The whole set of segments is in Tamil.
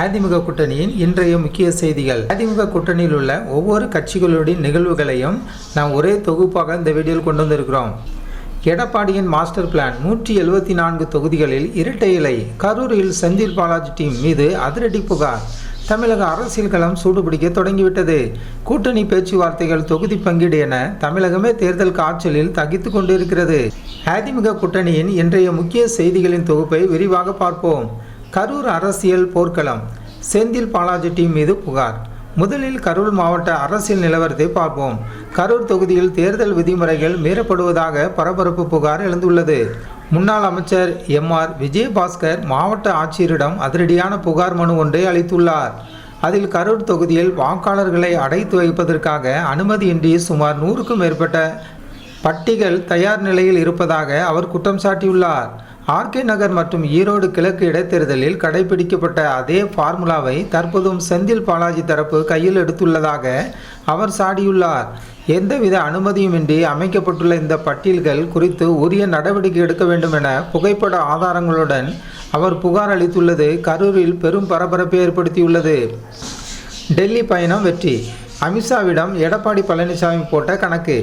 அதிமுக கூட்டணியின் இன்றைய முக்கிய செய்திகள். அதிமுக கூட்டணியில் உள்ள ஒவ்வொரு கட்சிகளுடைய நிகழ்வுகளையும் நாம் ஒரே தொகுப்பாக இந்த வீடியோவில் கொண்டு வந்திருக்கிறோம். எடப்பாடியின் மாஸ்டர் பிளான் 174 தொகுதிகளில் இரட்டை இலை. கரூரில் செந்தில் பாலாஜி டீம் மீது அதிரடி புகார். தமிழக அரசியல் களம் சூடுபிடிக்க தொடங்கிவிட்டது. கூட்டணி பேச்சுவார்த்தைகள், தொகுதி பங்கீடு என தமிழகமே தேர்தல் காய்ச்சலில் தகித்து கொண்டிருக்கிறது. அதிமுக கூட்டணியின் இன்றைய முக்கிய செய்திகளின் தொகுப்பை விரிவாக பார்ப்போம். கரூர் அரசியல் போர்க்களம். செந்தில் பாலாஜி டீம் மீது புகார். முதலில் கரூர் மாவட்ட அரசியல் நிலவரத்தை பார்ப்போம். கரூர் தொகுதியில் தேர்தல் விதிமுறைகள் மீறப்படுவதாக பரபரப்பு புகார் எழுந்துள்ளது. முன்னாள் அமைச்சர் எம்.ஆர். விஜயபாஸ்கர் மாவட்ட ஆட்சியரிடம் அதிரடியான புகார் மனு ஒன்றை அளித்துள்ளார். அதில் கரூர் தொகுதியில் வாக்காளர்களை அடைத்து வைப்பதற்காக அனுமதியின்றி சுமார் 100க்கும் மேற்பட்ட பட்டிகள் தயார் நிலையில் இருப்பதாக அவர் குற்றம் சாட்டியுள்ளார். ஆர்கே நகர் மற்றும் ஈரோடு கிழக்கு இடைத்தேர்தலில் கடைபிடிக்கப்பட்ட அதே ஃபார்முலாவை தற்போதும் செந்தில் பாலாஜி தரப்பு கையில் எடுத்துள்ளதாக அவர் சாடியுள்ளார். எந்தவித அனுமதியுமின்றி அமைக்கப்பட்டுள்ள இந்த பட்டியல்கள் குறித்து உரிய நடவடிக்கை எடுக்க வேண்டும் என புகைப்பட ஆதாரங்களுடன் அவர் புகார் அளித்துள்ளது கரூரில் பெரும் பரபரப்பை ஏற்படுத்தியுள்ளது. டெல்லி பயணம் வெற்றி. அமித்ஷாவிடம் எடப்பாடி பழனிசாமி போட்ட கணக்கு.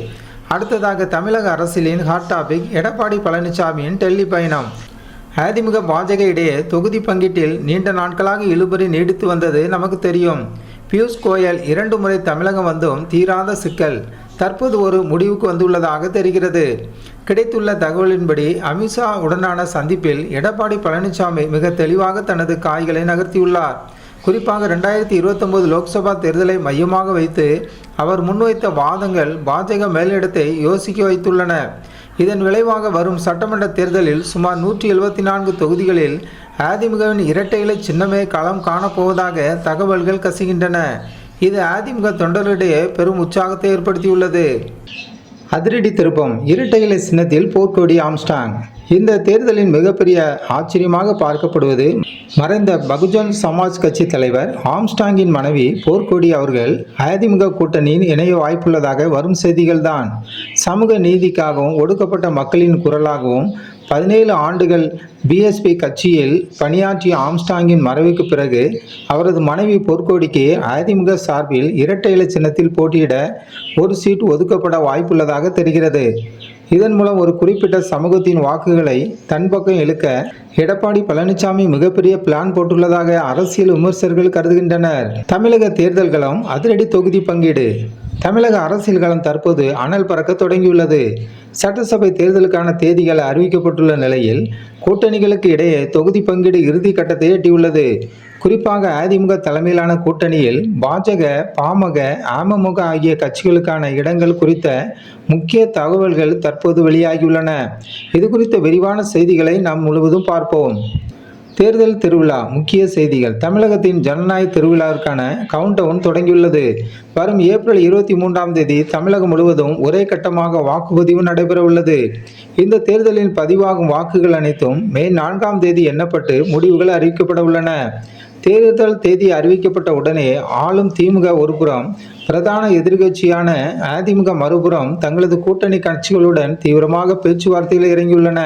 அடுத்ததாக தமிழக அரசியலின் ஹாட் டாபிக் எடப்பாடி பழனிசாமியின் டெல்லி பயணம். அதிமுக பாஜக இடையே தொகுதி பங்கீட்டில் நீண்ட நாட்களாக இழுபறி நீடித்து வந்தது நமக்கு தெரியும். பியூஷ் கோயல் 2 முறை தமிழகம் வந்தும் தீராத சிக்கல் தற்போது ஒரு முடிவுக்கு வந்துள்ளதாக தெரிகிறது. கிடைத்துள்ள தகவலின்படி அமித்ஷா உடனான சந்திப்பில் எடப்பாடி பழனிசாமி மிக தெளிவாக தனது காய்களை நகர்த்தியுள்ளார். குறிப்பாக 2029 லோக்சபா தேர்தலை மையமாக வைத்து அவர் முன்வைத்த வாதங்கள் பாஜக மேலிடத்தை யோசிக்க வைத்துள்ளன. இதன் விளைவாக வரும் சட்டமன்ற தேர்தலில் சுமார் 174 தொகுதிகளில் அதிமுகவின் இரட்டை இலை சின்னமே களம் காணப்போவதாக தகவல்கள் கசிகின்றன. இது அதிமுக தொண்டர்களிடையே பெரும் உற்சாகத்தை ஏற்படுத்தியுள்ளது. அதிரடி திருப்பம். இரட்டை இலை சின்னத்தில் போர்க்கொடி ஆம்ஸ்டாங். இந்த தேர்தலின் மிகப்பெரிய ஆச்சரியமாக பார்க்கப்படுவது மறைந்த பகுஜன் சமாஜ் கட்சி தலைவர் ஆம்ஸ்டாங்கின் மனைவி போர்க்கொடி அவர்கள் அதிமுக கூட்டணியில் இணைய வாய்ப்புள்ளதாக வரும் செய்திகள் தான். சமூக நீதிக்காகவும் ஒடுக்கப்பட்ட மக்களின் குரலாகவும் 17 ஆண்டுகள் பிஎஸ்பி கட்சியில் பணியாற்றிய ஆம்ஸ்டாங்கின் மறைவுக்கு பிறகு அவரது மனைவி போர்க்கொடிக்கு அதிமுக சார்பில் இரட்டை இலை சின்னத்தில் போட்டியிட ஒரு சீட் ஒதுக்கப்பட வாய்ப்புள்ளதாக தெரிகிறது. இதன் மூலம் ஒரு குறிப்பிட்ட சமூகத்தின் வாக்குகளை தன் பக்கம் இழுக்க எடப்பாடி பழனிசாமி மிகப்பெரிய பிளான் போட்டுள்ளதாக அரசியல் விமர்சகர்கள் கருதுகின்றனர். தமிழக தேர்தல் களம் அதிரடி தொகுதி பங்கீடு. தமிழக அரசியல் களம் தற்போது அனல் பறக்க தொடங்கியுள்ளது. சட்டசபை தேர்தலுக்கான தேதிகள் அறிவிக்கப்பட்டுள்ள நிலையில் கூட்டணிகளுக்கு இடையே தொகுதி பங்கீடு இறுதி கட்டத்தை எட்டியுள்ளது. குறிப்பாக அதிமுக தலைமையிலான கூட்டணியில் பாஜக, பாமக, அமமுக ஆகிய கட்சிகளுக்கான இடங்கள் குறித்த முக்கிய தகவல்கள் தற்போது வெளியாகியுள்ளன. இது குறித்த விரிவான செய்திகளை நாம் முழுவதும் பார்ப்போம். தேர்தல் திருவிழா. முக்கிய செய்திகள். தமிழகத்தின் ஜனநாயக திருவிழாவிற்கான கவுண்டவுன் தொடங்கியுள்ளது. வரும் ஏப்ரல் 23ஆம் தேதி தமிழகம் முழுவதும் ஒரே கட்டமாக வாக்குப்பதிவு நடைபெற உள்ளது. இந்த தேர்தலில் பதிவாகும் வாக்குகள் அனைத்தும் மே 4ஆம் தேதி எண்ணப்பட்டு முடிவுகள் அறிவிக்கப்பட உள்ளன. தேர்தல் தேதி அறிவிக்கப்பட்ட உடனே ஆளும் திமுக ஒருபுறம், பிரதான எதிர்க்கட்சியான அதிமுக மறுபுறம் தங்களது கூட்டணி கட்சிகளுடன் தீவிரமாக பேச்சுவார்த்தையில் இறங்கியுள்ளன.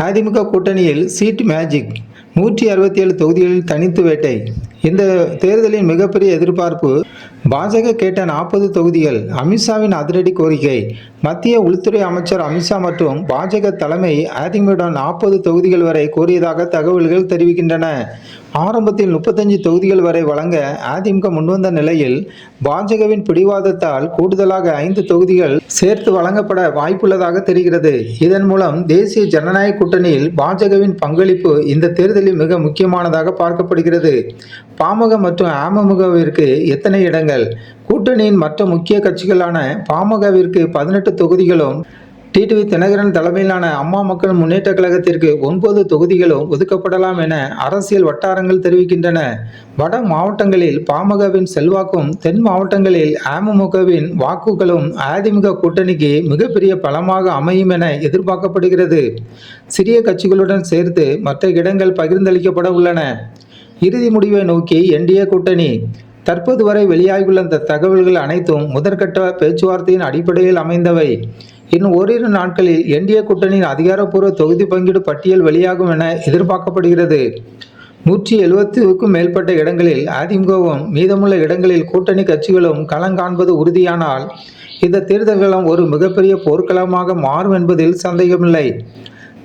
அதிமுக கூட்டணியில் சீட் மேஜிக். 167 தொகுதிகளில் தனித்து வேட்டை. இந்த தேர்தலின் மிகப்பெரிய எதிர்பார்ப்பு பாஜக கேட்ட 40 தொகுதிகள். அமித்ஷாவின் அதிரடி கோரிக்கை. மத்திய உள்துறை அமைச்சர் அமித்ஷா மற்றும் பாஜக தலைமை அதிமுகவுடன் 40 தொகுதிகள் வரை கோரியதாக தகவல்கள் தெரிவிக்கின்றன. ஆரம்பத்தில் 35 தொகுதிகள் வரை வழங்க அதிமுக முன்வந்த நிலையில் பாஜகவின் பிடிவாதத்தால் கூடுதலாக 5 தொகுதிகள் சேர்த்து வழங்கப்பட வாய்ப்புள்ளதாக தெரிகிறது. இதன் மூலம் தேசிய ஜனநாயக கூட்டணியில் பாஜகவின் பங்களிப்பு இந்த தேர்தலில் மிக முக்கியமானதாக பார்க்கப்படுகிறது. பாமக மற்றும் அமமுகவிற்கு எத்தனை இடங்கள்? கூட்டணியின் மற்ற முக்கிய கட்சிகளான பாமகவிற்கு 18 தொகுதிகளும், டிடிவி தினகரன் தலைமையிலான அம்மா மக்கள் முன்னேற்ற கழகத்திற்கு 9 தொகுதிகளும் ஒதுக்கப்படலாம் என அரசியல் வட்டாரங்கள் தெரிவிக்கின்றன. வட மாவட்டங்களில் பாமகவின் செல்வாக்கும், தென் மாவட்டங்களில் அமமுகவின் வாக்குகளும் அதிமுக கூட்டணிக்கு மிகப்பெரிய பலமாக அமையும் என எதிர்பார்க்கப்படுகிறது. சிறிய கட்சிகளுடன் சேர்த்து மற்ற இடங்கள் பகிர்ந்தளிக்கப்பட உள்ளன. இறுதி முடிவை நோக்கி என்டிஏ கூட்டணி. தற்போது வரை வெளியாகியுள்ள இந்த தகவல்கள் அனைத்தும் முதற்கட்ட பேச்சுவார்த்தையின் அடிப்படையில் அமைந்தவை. இன்னும் ஓரிரு நாட்களில் என்டிஏ கூட்டணியின் அதிகாரப்பூர்வ தொகுதி பங்கீடு பட்டியல் வெளியாகும் என எதிர்பார்க்கப்படுகிறது. 170க்கும் மேற்பட்ட இடங்களில் அதிமுகவும் மீதமுள்ள இடங்களில் கூட்டணி கட்சிகளும் களங்காண்பது உறுதியானால் இந்த தேர்தல்களும் ஒரு மிகப்பெரிய போர்க்களமாக மாறும் என்பதில் சந்தேகமில்லை.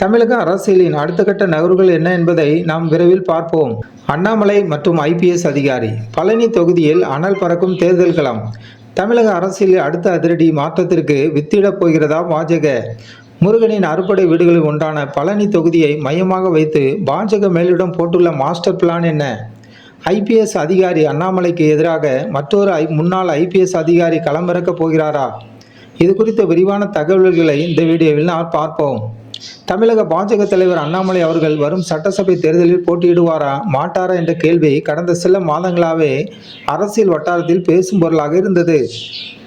தமிழக அரசியலின் அடுத்த கட்ட நகர்வுகள் என்ன என்பதை நாம் விரைவில் பார்ப்போம். அண்ணாமலை மற்றும் IPS அதிகாரி. பழனி தொகுதியில் அனல் பறக்கும் தேர்தல் களம். தமிழக அரசியலில் அடுத்த அதிரடி மாற்றத்திற்கு வித்திடப் போகிறதா பாஜக? முருகனின் அறுபடை வீடுகளில் ஒன்றான பழனி தொகுதியை மையமாக வைத்து பாஜக மேலிடம் போட்டுள்ள மாஸ்டர் பிளான் என்ன? IPS அதிகாரி அண்ணாமலைக்கு எதிராக மற்றொரு முன்னாள் IPS அதிகாரி களமிறக்கப் போகிறாரா? இது குறித்த விரிவான தகவல்களை இந்த வீடியோவில் நாம் பார்ப்போம். தமிழக பாஜக தலைவர் அண்ணாமலை அவர்கள் வரும் சட்டசபை தேர்தலில் போட்டியிடுவாரா மாட்டாரா என்ற கேள்வி கடந்த சில மாதங்களாகவே அரசியல் வட்டாரத்தில் பேசும் பொருளாக இருந்தது.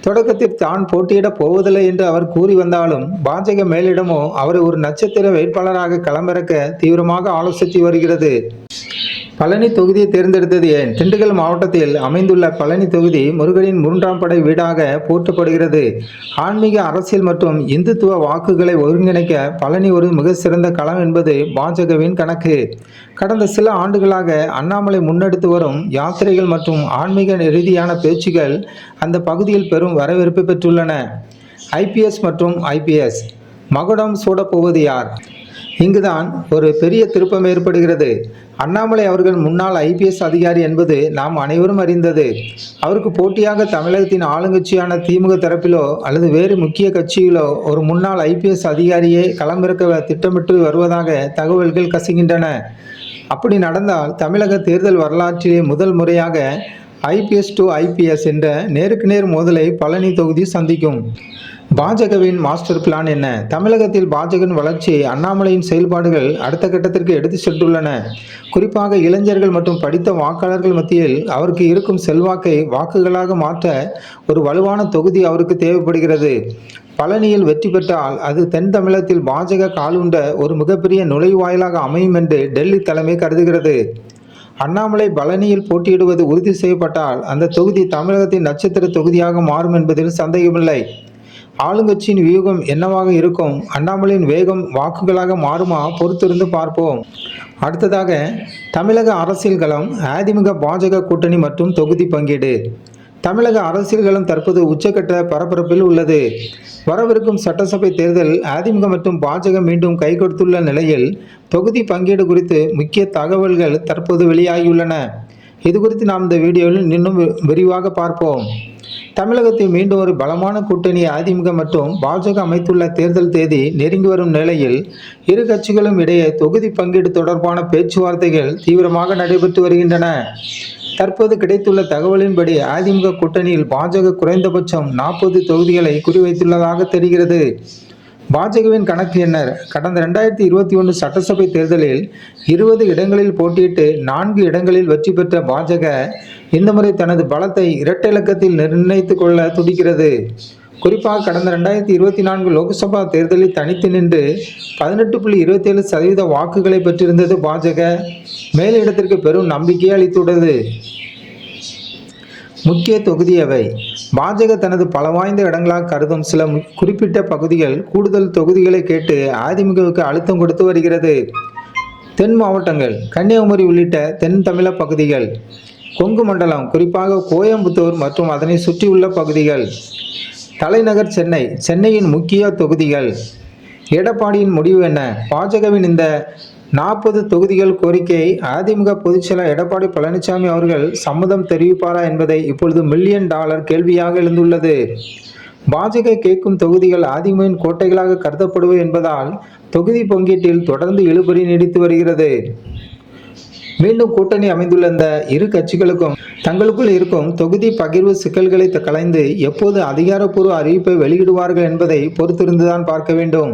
தொடக்கத்தில் தான் போட்டியிடப் போவதில்லை என்று அவர் கூறி வந்தாலும் பாஜக மேலிடமோ அவரை ஒரு நட்சத்திர வேட்பாளராக களமிறக்க தீவிரமாக ஆலோசித்து வருகிறது. பழனி தொகுதியை தேர்ந்தெடுத்தது ஏன்? திண்டுக்கல் மாவட்டத்தில் அமைந்துள்ள பழனி தொகுதி முருகனின் 3ஆம் படை வீடாக போற்றப்படுகிறது. ஆன்மீக அரசியல் மற்றும் இந்துத்துவ வாக்குகளை ஒருங்கிணைக்க பழனி ஒரு மிக சிறந்த களம் என்பது பாஜகவின் கணக்கு. கடந்த சில ஆண்டுகளாக அண்ணாமலை முன்னெடுத்து வரும் யாத்திரைகள் மற்றும் ஆன்மீக ரீதியான பேச்சுகள் அந்த பகுதியில் பெரும் வரவேற்பு பெற்றுள்ளன. IPS மற்றும் IPS மகுடம் சூடப்போவது யார்? இங்குதான் ஒரு பெரிய திருப்பம் ஏற்படுகிறது. அண்ணாமலை அவர்கள் முன்னாள் IPS அதிகாரி என்பது நாம் அனைவரும் அறிந்தது. அவருக்கு போட்டியாக தமிழகத்தின் ஆளுங்கட்சியான திமுக தரப்பிலோ அல்லது வேறு முக்கிய கட்சியிலோ ஒரு முன்னாள் IPS அதிகாரியை களமிறக்க திட்டமிட்டு வருவதாக தகவல்கள் கசிகின்றன. அப்படி நடந்தால் தமிழக தேர்தல் வரலாற்றிலே முதல் முறையாக IPS to IPS என்ற நேருக்கு நேர் மோதலை பழனி தொகுதி சந்திக்கும். பாஜகவின் மாஸ்டர் பிளான் என்ன? தமிழகத்தில் பாஜகவின் வளர்ச்சி அண்ணாமலையின் செயல்பாடுகள் அடுத்த கட்டத்திற்கு எடுத்து சென்றுள்ளன. குறிப்பாக இளைஞர்கள் மற்றும் படித்த வாக்காளர்கள் மத்தியில் அவருக்கு இருக்கும் செல்வாக்கை வாக்குகளாக மாற்ற ஒரு வலுவான தொகுதி அவருக்கு தேவைப்படுகிறது. பழனியில் வெற்றி பெற்றால் அது தென் தமிழகத்தில் பாஜக காலுண்ட ஒரு மிகப்பெரிய நுழைவாயிலாக அமையும் என்று டெல்லி தலைமை கருதுகிறது. அண்ணாமலை பழனியில் போட்டியிடுவது உறுதி செய்யப்பட்டால் அந்த தொகுதி தமிழகத்தின் நட்சத்திர தொகுதியாக மாறும் என்பதில் சந்தேகமில்லை. ஆளுங்கட்சியின் வியூகம் என்னவாக இருக்கும்? அண்ணாமலையின் வேகம் வாக்குகளாக மாறுமா? பொறுத்திருந்து பார்ப்போம். அடுத்ததாக தமிழக அரசியல் களம், அதிமுக பாஜக கூட்டணி மற்றும் தொகுதி பங்கீடு. தமிழக அரசியல் களம் தற்போது உச்சக்கட்ட பரபரப்பில் உள்ளது. வரவிருக்கும் சட்டசபை தேர்தல் அதிமுக மற்றும் பாஜக மீண்டும் கைகொடுத்துள்ள நிலையில் தொகுதி பங்கீடு குறித்து முக்கிய தகவல்கள் தற்போது வெளியாகியுள்ளன. இது குறித்து நாம் இந்த வீடியோவில் இன்னும் விரிவாக பார்ப்போம். தமிழகத்தில் மீண்டும் ஒரு பலமான கூட்டணி அதிமுக மற்றும் பாஜக அமைத்துள்ள தேர்தல் தேதி நெருங்கி வரும் நிலையில் இரு கட்சிகளும் இடையே தொகுதி பங்கீடு தொடர்பான பேச்சுவார்த்தைகள் தீவிரமாக நடைபெற்று வருகின்றன. தற்போது கிடைத்துள்ள தகவலின்படி அதிமுக கூட்டணியில் பாஜக குறைந்தபட்சம் 40 தொகுதிகளை குறிவைத்துள்ளதாக தெரிகிறது. பாஜகவின் கணக்கு என்ன? கடந்த 2021 சட்டசபை தேர்தலில் 20 இடங்களில் போட்டியிட்டு 4 இடங்களில் வெற்றி பெற்ற பாஜக இந்த முறை தனது பலத்தை இரட்டை இலக்கத்தில் நிர்ணயித்துக் கொள்ள துடிக்கிறது. குறிப்பாக கடந்த 2024 லோக்சபா தேர்தலில் தனித்து நின்று 18.27% வாக்குகளை பெற்றிருந்தது பாஜக மேலிடத்திற்கு பெரும் நம்பிக்கையை அளித்துள்ளது. முக்கிய தொகுதி எவை? பாஜக தனது பல வாய்ந்த இடங்களாக கருதும் சில குறிப்பிட்ட பகுதிகள் கூடுதல் தொகுதிகளை கேட்டு அதிமுகவுக்கு அழுத்தம் கொடுத்து வருகிறது. தென் மாவட்டங்கள், கன்னியாகுமரி உள்ளிட்ட தென் தமிழக பகுதிகள், கொங்கு மண்டலம் குறிப்பாக கோயம்புத்தூர் மற்றும் அதனை சுற்றியுள்ள பகுதிகள், தலைநகர் சென்னை, சென்னையின் முக்கிய தொகுதிகள். எடப்பாடியின் முடிவு என்ன? பாஜகவின் இந்த 40 தொகுதிகள் கோரிக்கை அதிமுக பொதுச்செயலாளர் எடப்பாடி பழனிசாமி அவர்கள் சம்மதம் தெரிவிப்பாரா என்பதை இப்பொழுது $1 மில்லியன் கேள்வியாக எழுந்துள்ளது. பாஜக கேட்கும் தொகுதிகள் அதிமுகவின் கோட்டைகளாக கருதப்படுவது என்பதால் தொகுதி பங்கீட்டில் தொடர்ந்து இழுபறி நீடித்து வருகிறது. மீண்டும் கூட்டணி அமைந்துள்ள இந்த இரு கட்சிகளுக்கும் தங்களுக்குள் இருக்கும் தொகுதி பகிர்வு சிக்கல்களை கலைந்து எப்போது அதிகாரப்பூர்வ அறிவிப்பை வெளியிடுவார்கள் என்பதை பொறுத்திருந்துதான் பார்க்க வேண்டும்.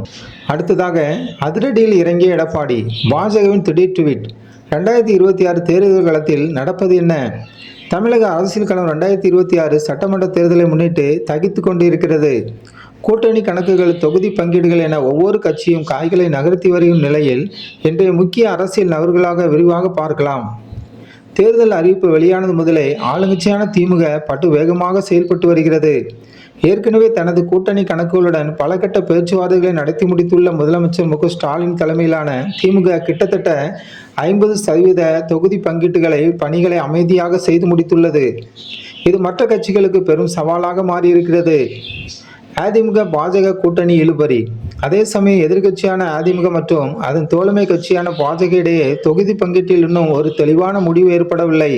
அடுத்ததாக அதிரடியில் இறங்கிய எடப்பாடி. பாஜகவின் திடீர் ட்வீட். 2026 தேர்தல் களத்தில் நடப்பது என்ன? தமிழக அரசியல் களம் 2026 சட்டமன்ற தேர்தலை முன்னிட்டு தகித்து கொண்டு இருக்கிறது. கூட்டணி கணக்குகள், தொகுதி பங்கீடுகள் என ஒவ்வொரு கட்சியும் காய்களை நகர்த்தி வரும் நிலையில் இன்றைய முக்கிய அரசியல் நகர்களாக விரிவாக பார்க்கலாம். தேர்தல் அறிவிப்பு வெளியானது முதலே ஆளுங்கட்சியான திமுக பட்டு வேகமாக செயல்பட்டு வருகிறது. ஏற்கனவே தனது கூட்டணி கணக்குகளுடன் பல கட்ட பேச்சுவார்த்தைகளை நடத்தி முடித்துள்ள முதலமைச்சர் மு.க.ஸ்டாலின் தலைமையிலான திமுக கிட்டத்தட்ட 50% தொகுதி பங்கீட்டுகளை பணிகளை அமைதியாக செய்து முடித்துள்ளது. இது மற்ற கட்சிகளுக்கு பெரும் சவாலாக மாறியிருக்கிறது. அதிமுக பாஜக கூட்டணி இழுபறி. அதே சமயம் எதிர்க்கட்சியான அதிமுக மற்றும் அதன் தோழமை கட்சியான பாஜக இடையே தொகுதி பங்கீட்டில் இன்னும் ஒரு தெளிவான முடிவு ஏற்படவில்லை.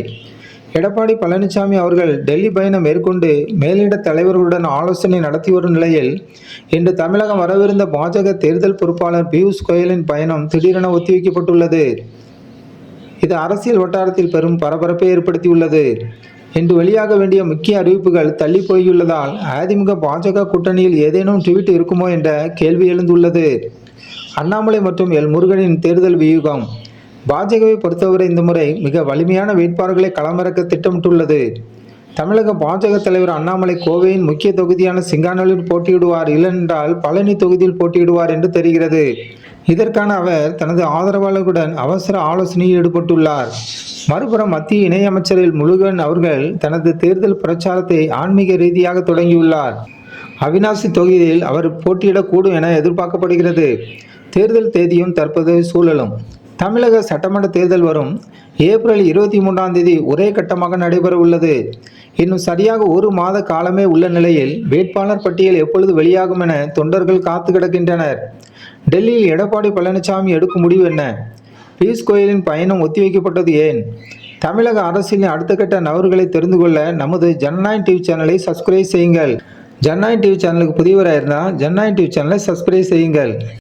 எடப்பாடி பழனிசாமி அவர்கள் டெல்லி பயணம் மேற்கொண்டு மேலிட தலைவர்களுடன் ஆலோசனை நடத்தி வரும் நிலையில் இன்று தமிழகம் வரவிருந்த பாஜக தேர்தல் பொறுப்பாளர் பியூஷ் கோயலின் பயணம் திடீரென ஒத்திவைக்கப்பட்டுள்ளது. இது அரசியல் வட்டாரத்தில் பெரும் பரபரப்பை ஏற்படுத்தியுள்ளது. இன்று வெளியாக வேண்டிய முக்கிய அறிவிப்புகள் தள்ளி போயுள்ளதால் அதிமுக பாஜக கூட்டணியில் ஏதேனும் ட்வீட் இருக்குமோ என்ற கேள்வி எழுந்துள்ளது. அண்ணாமலை மற்றும் எல் முருகனின் தேர்தல் வியூகம். பாஜகவை பொறுத்தவரை இந்த முறை மிக வலிமையான வேட்பாளர்களை களமிறக்க திட்டமிட்டுள்ளது. தமிழக பாஜக தலைவர் அண்ணாமலை கோவையின் முக்கிய தொகுதியான சிங்கானூரில் போட்டியிடுவார், இல்லென்றால் பழனி தொகுதியில் போட்டியிடுவார் என்று தெரிகிறது. இதற்கான அவர் தனது ஆதரவாளர்களுடன் அவசர ஆலோசனையில் ஈடுபட்டுள்ளார். மறுபுறம் மத்திய இணையமைச்சர் முருகன் அவர்கள் தனது தேர்தல் பிரச்சாரத்தை ஆன்மீக ரீதியாக தொடங்கியுள்ளார். அவிநாசி தொகுதியில் அவர் போட்டியிடக்கூடும் என எதிர்பார்க்கப்படுகிறது. தேர்தல் தேதியும் தற்போது சூழலும். தமிழக சட்டமன்ற தேர்தல் வரும் ஏப்ரல் 23 ஒரே கட்டமாக நடைபெற உள்ளது. இன்னும் சரியாக ஒரு மாத காலமே உள்ள நிலையில் வேட்பாளர் பட்டியல் எப்பொழுது வெளியாகும் என தொண்டர்கள் காத்து கிடக்கின்றனர். டெல்லியில் எடப்பாடி பழனிசாமி எடுக்கும் முடிவு என்ன? பியூஷ் கோயலின் பயணம் ஒத்திவைக்கப்பட்டது ஏன்? தமிழக அரசியலின் அடுத்த கட்ட நகர்வுகளை தெரிந்து கொள்ள நமது ஜனநாயகம் டிவி சேனலை சப்ஸ்கிரைப் செய்யுங்கள். ஜனநாயகம் டிவி சேனலுக்கு புதியவராக இருந்தால் ஜனநாயகம் டிவி சேனலை சப்ஸ்கிரைப் செய்யுங்கள்.